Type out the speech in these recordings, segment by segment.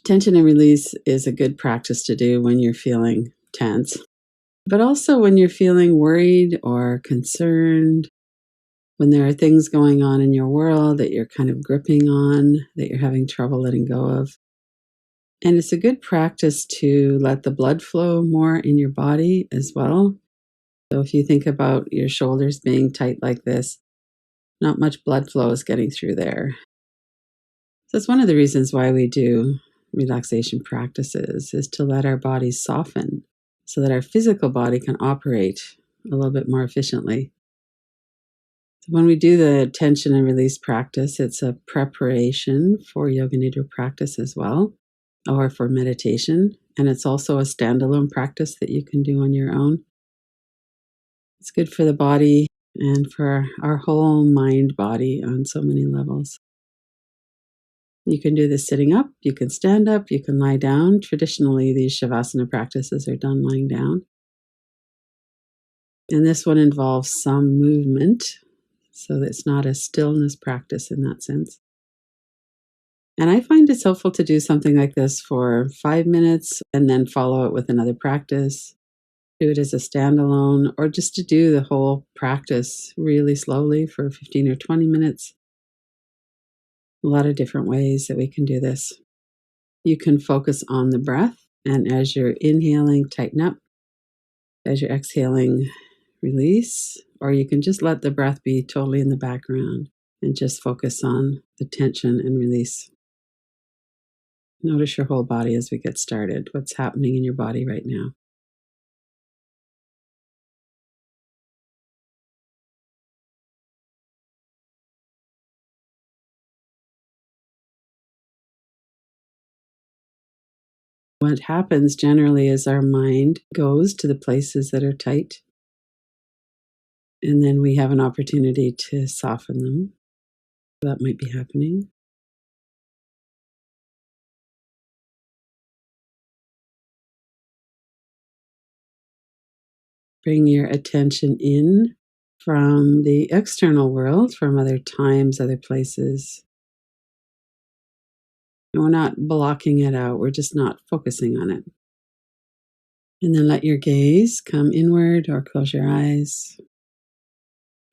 Tension and release is a good practice to do when you're feeling tense, but also when you're feeling worried or concerned, when there are things going on in your world that you're kind of gripping on, that you're having trouble letting go of. And it's a good practice to let the blood flow more in your body as well. So if you think about your shoulders being tight like this, not much blood flow is getting through there. So it's one of the reasons why we do relaxation practices, is to let our bodies soften so that our physical body can operate a little bit more efficiently. So when we do the tension and release practice, it's a preparation for yoga nidra practice as well, or for meditation. And it's also a standalone practice that you can do on your own. It's good for the body and for our whole mind body on so many levels. You can do this sitting up, you can stand up, you can lie down. Traditionally, these Shavasana practices are done lying down. And this one involves some movement, so that it's not a stillness practice in that sense. And I find it's helpful to do something like this for 5 minutes and then follow it with another practice. Do it as a standalone, or just to do the whole practice really slowly for 15 or 20 minutes. A lot of different ways that we can do this. You can focus on the breath, and as you're inhaling, tighten up. As you're exhaling, release. Or you can just let the breath be totally in the background and just focus on the tension and release. Notice your whole body as we get started. What's happening in your body right now? What happens generally is our mind goes to the places that are tight, and then we have an opportunity to soften them. That might be happening. Bring your attention in from the external world, from other times, other places. And we're not blocking it out, we're just not focusing on it. And then let your gaze come inward or close your eyes.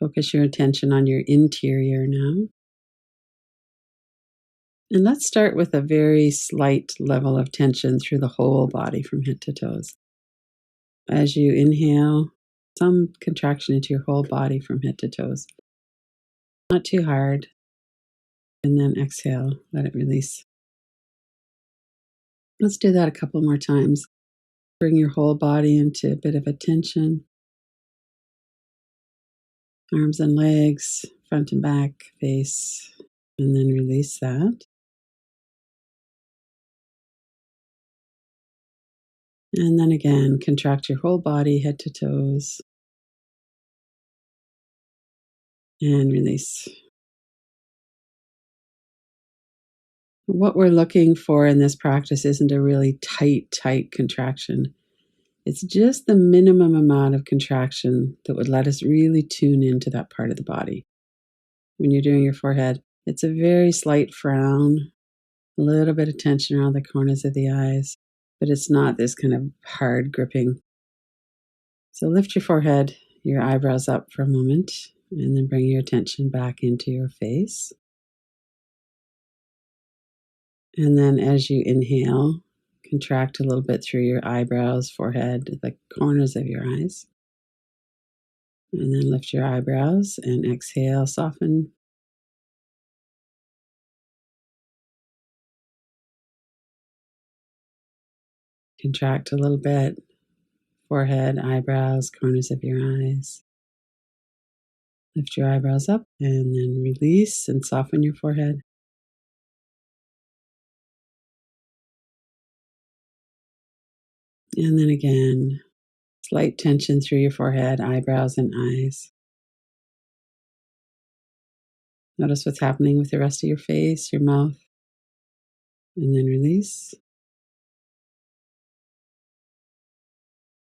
Focus your attention on your interior now. And let's start with a very slight level of tension through the whole body from head to toes. As you inhale, some contraction into your whole body from head to toes. Not too hard. And then exhale, let it release. Let's do that a couple more times. Bring your whole body into a bit of a tension. Arms and legs, front and back, face, and then release that. And then again, contract your whole body, head to toes, and release. What we're looking for in this practice isn't a really tight contraction. It's just the minimum amount of contraction that would let us really tune into that part of the body. When you're doing your forehead, it's a very slight frown, a little bit of tension around the corners of the eyes, but it's not this kind of hard gripping. So lift your forehead, your eyebrows up for a moment, and then bring your attention back into your face. And then as you inhale, contract a little bit through your eyebrows, forehead, the corners of your eyes. And then lift your eyebrows and exhale, soften. Contract a little bit, forehead, eyebrows, corners of your eyes. Lift your eyebrows up and then release and soften your forehead. And then again, slight tension through your forehead, eyebrows, and eyes. Notice what's happening with the rest of your face, your mouth, and then release.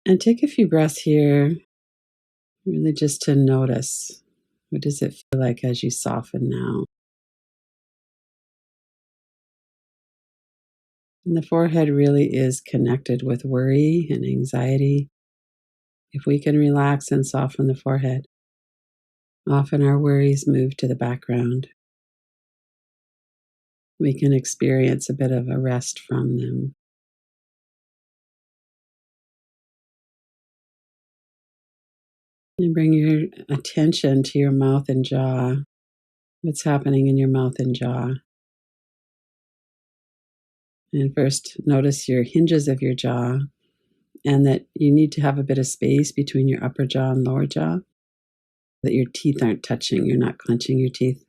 And take a few breaths here, really just to notice. What does it feel like as you soften now? And the forehead really is connected with worry and anxiety. If we can relax and soften the forehead, often our worries move to the background. We can experience a bit of a rest from them. And bring your attention to your mouth and jaw. What's happening in your mouth and jaw? And first, notice your hinges of your jaw, and that you need to have a bit of space between your upper jaw and lower jaw, that your teeth aren't touching, you're not clenching your teeth.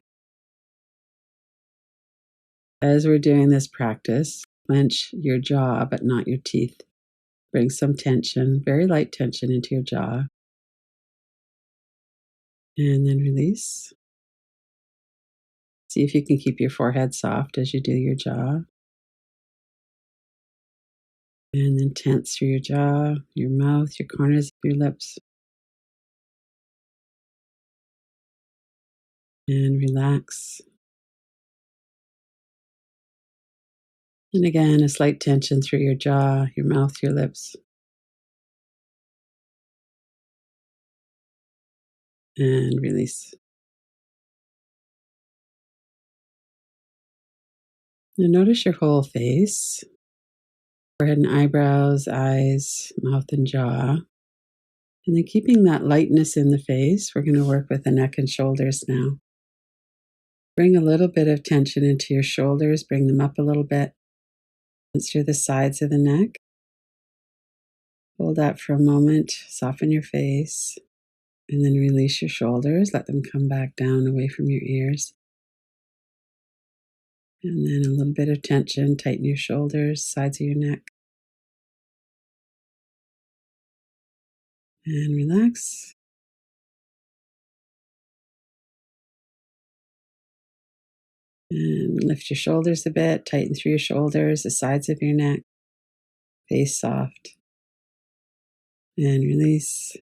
As we're doing this practice, clench your jaw but not your teeth. Bring some tension, very light tension into your jaw, and then release. See if you can keep your forehead soft as you do your jaw. And then tense through your jaw, your mouth, your corners of your lips. And relax. And again, a slight tension through your jaw, your mouth, your lips. And release. Now notice your whole face, forehead and eyebrows, eyes, mouth and jaw. And then keeping that lightness in the face, we're going to work with the neck and shoulders now. Bring a little bit of tension into your shoulders, bring them up a little bit. It's through the sides of the neck. Hold that for a moment, soften your face, and then release your shoulders. Let them come back down away from your ears. And then a little bit of tension, tighten your shoulders, sides of your neck. And relax. And lift your shoulders a bit, tighten through your shoulders, the sides of your neck, face soft. And release.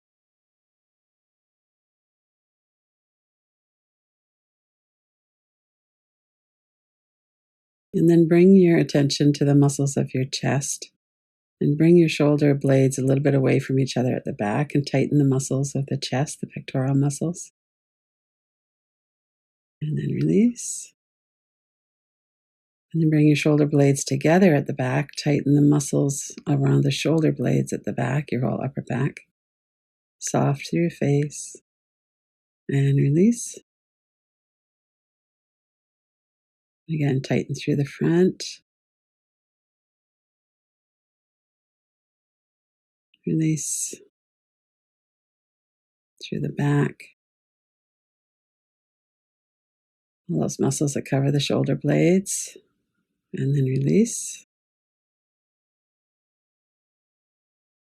And then bring your attention to the muscles of your chest. And bring your shoulder blades a little bit away from each other at the back and tighten the muscles of the chest, the pectoral muscles. And then release. And then bring your shoulder blades together at the back. Tighten the muscles around the shoulder blades at the back, your whole upper back. Soft through your face. And release. Again, tighten through the front. Release through the back. All those muscles that cover the shoulder blades. And then release.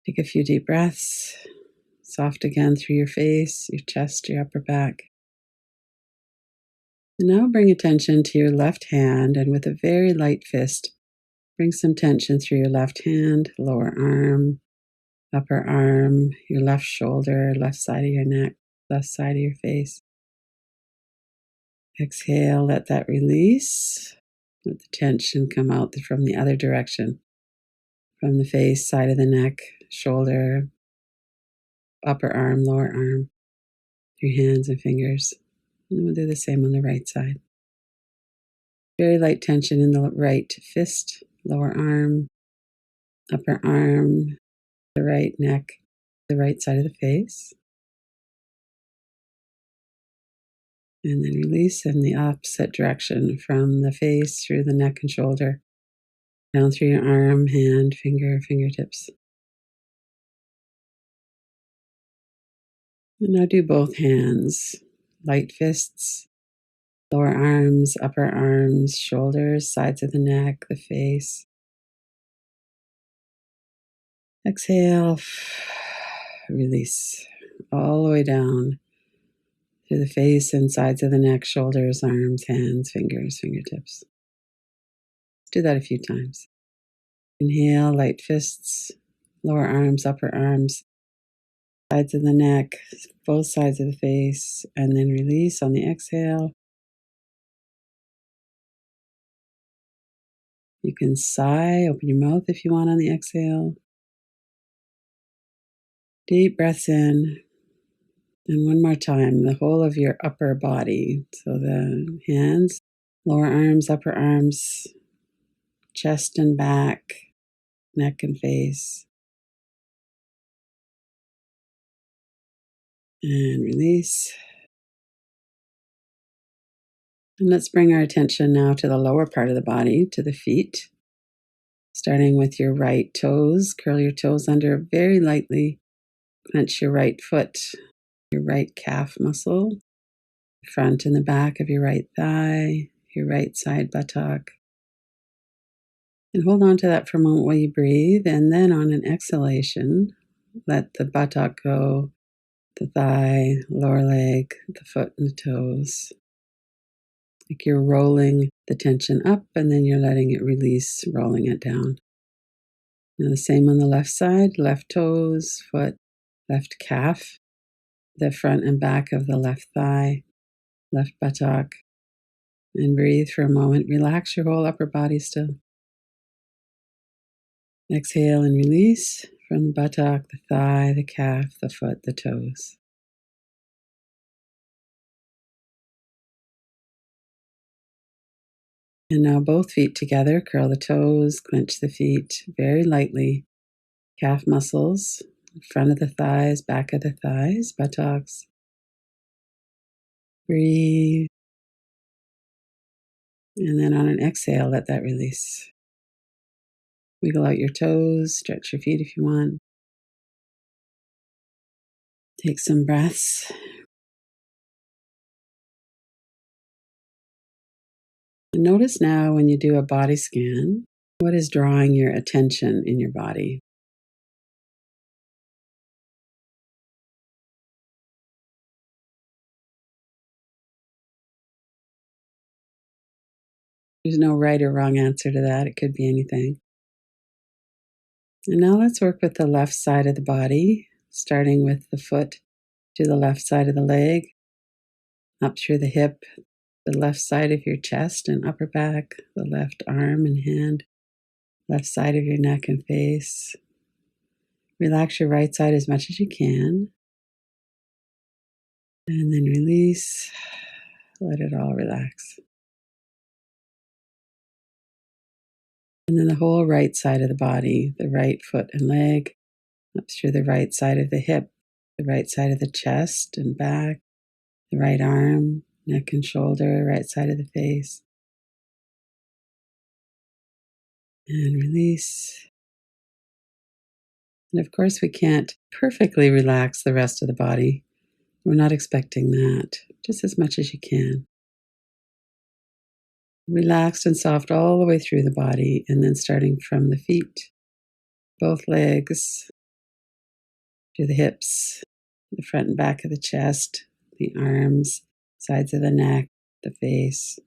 Take a few deep breaths. Soft again through your face, your chest, your upper back. And now bring attention to your left hand, and with a very light fist, bring some tension through your left hand, lower arm, upper arm, your left shoulder, left side of your neck, left side of your face. Exhale, let that release. Let the tension come out from the other direction, from the face, side of the neck, shoulder, upper arm, lower arm, your hands and fingers. And we'll do the same on the right side. Very light tension in the right fist, lower arm, upper arm, the right neck, the right side of the face. And then release in the opposite direction from the face through the neck and shoulder, down through your arm, hand, finger, fingertips. And now do both hands, light fists, lower arms, upper arms, shoulders, sides of the neck, the face. Exhale, release all the way down through the face and sides of the neck, shoulders, arms, hands, fingers, fingertips. Do that a few times. Inhale, light fists, lower arms, upper arms, sides of the neck, both sides of the face, and then release on the exhale. You can sigh, open your mouth if you want on the exhale. Deep breaths in. And one more time, the whole of your upper body. So the hands, lower arms, upper arms, chest and back, neck and face. And release. And let's bring our attention now to the lower part of the body, to the feet. Starting with your right toes, curl your toes under very lightly. Clench your right foot, your right calf muscle, front and the back of your right thigh, your right side buttock. And hold on to that for a moment while you breathe. And then on an exhalation, let the buttock go, the thigh, lower leg, the foot, and the toes. Like you're rolling the tension up and then you're letting it release, rolling it down. Now the same on the left side, left toes, foot, left calf, the front and back of the left thigh, left buttock. And breathe for a moment. Relax your whole upper body still. Exhale and release from the buttock, the thigh, the calf, the foot, the toes. And now both feet together, curl the toes, clench the feet very lightly. Calf muscles, front of the thighs, back of the thighs, buttocks. Breathe. And then on an exhale, let that release. Wiggle out your toes, stretch your feet if you want. Take some breaths. And notice now when you do a body scan, what is drawing your attention in your body? There's no right or wrong answer to that. It could be anything. And now let's work with the left side of the body, starting with the foot to the left side of the leg, up through the hip, the left side of your chest and upper back, the left arm and hand, left side of your neck and face. Relax your right side as much as you can. And then release. Let it all relax. And then the whole right side of the body, the right foot and leg, up through the right side of the hip, the right side of the chest and back, the right arm, neck and shoulder, right side of the face. And release. And of course, we can't perfectly relax the rest of the body. We're not expecting that, just as much as you can. Relaxed and soft all the way through the body, and then starting from the feet, both legs, to the hips, the front and back of the chest, the arms, sides of the neck, the face.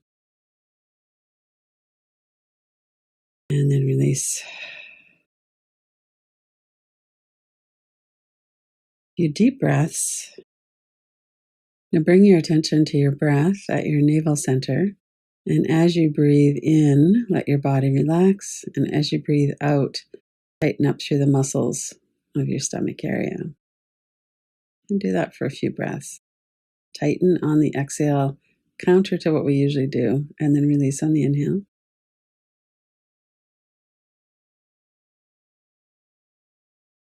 And then release. Few deep breaths. Now bring your attention to your breath at your navel center. And as you breathe in, let your body relax. And as you breathe out, tighten up through the muscles of your stomach area. And do that for a few breaths. Tighten on the exhale, counter to what we usually do, and then release on the inhale.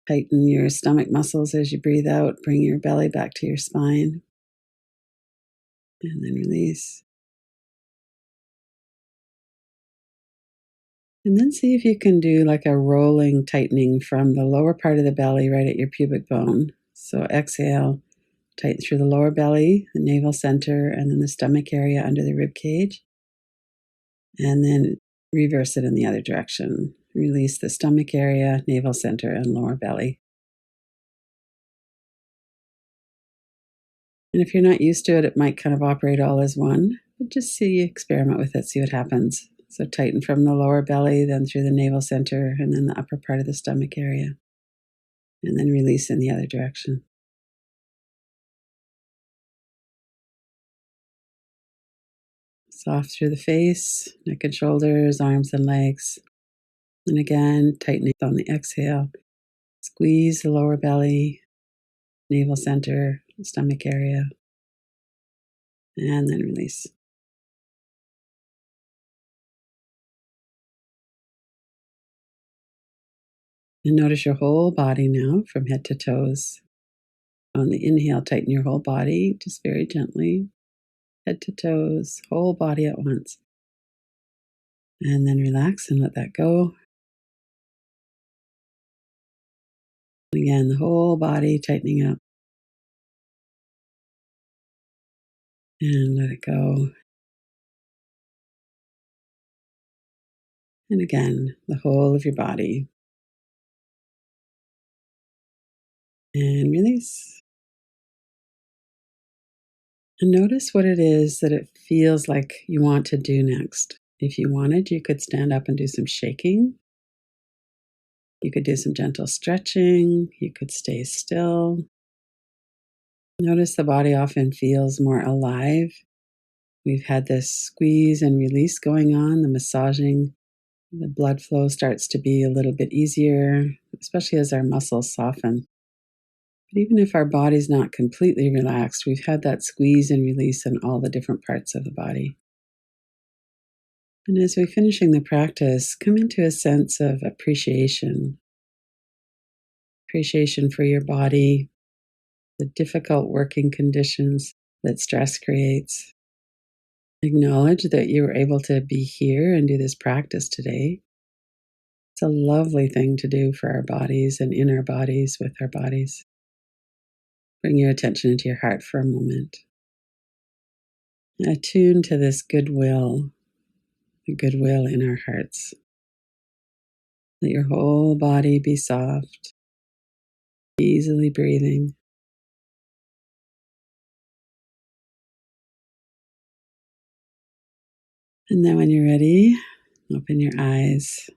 Tighten your stomach muscles as you breathe out. Bring your belly back to your spine. And then release. And then see if you can do like a rolling tightening from the lower part of the belly right at your pubic bone. So exhale, tighten through the lower belly, the navel center, and then the stomach area under the rib cage. And then reverse it in the other direction. Release the stomach area, navel center, and lower belly. And if you're not used to it, it might kind of operate all as one. But just experiment with it, see what happens. So tighten from the lower belly, then through the navel center, and then the upper part of the stomach area. And then release in the other direction. Soft through the face, neck and shoulders, arms and legs. And again, tightening on the exhale. Squeeze the lower belly, navel center, stomach area. And then release. And notice your whole body now from head to toes. On the inhale, tighten your whole body, just very gently. Head to toes, whole body at once. And then relax and let that go. Again, the whole body tightening up. And let it go. And again, the whole of your body. And release. And notice what it is that it feels like you want to do next. If you wanted, you could stand up and do some shaking. You could do some gentle stretching. You could stay still. Notice the body often feels more alive. We've had this squeeze and release going on, the massaging. The blood flow starts to be a little bit easier, especially as our muscles soften. But even if our body's not completely relaxed, we've had that squeeze and release in all the different parts of the body. And as we're finishing the practice, come into a sense of appreciation. Appreciation for your body, the difficult working conditions that stress creates. Acknowledge that you were able to be here and do this practice today. It's a lovely thing to do for our bodies and in our bodies, with our bodies. Bring your attention into your heart for a moment. Attune to this goodwill, the goodwill in our hearts. Let your whole body be soft, easily breathing. And then when you're ready, open your eyes.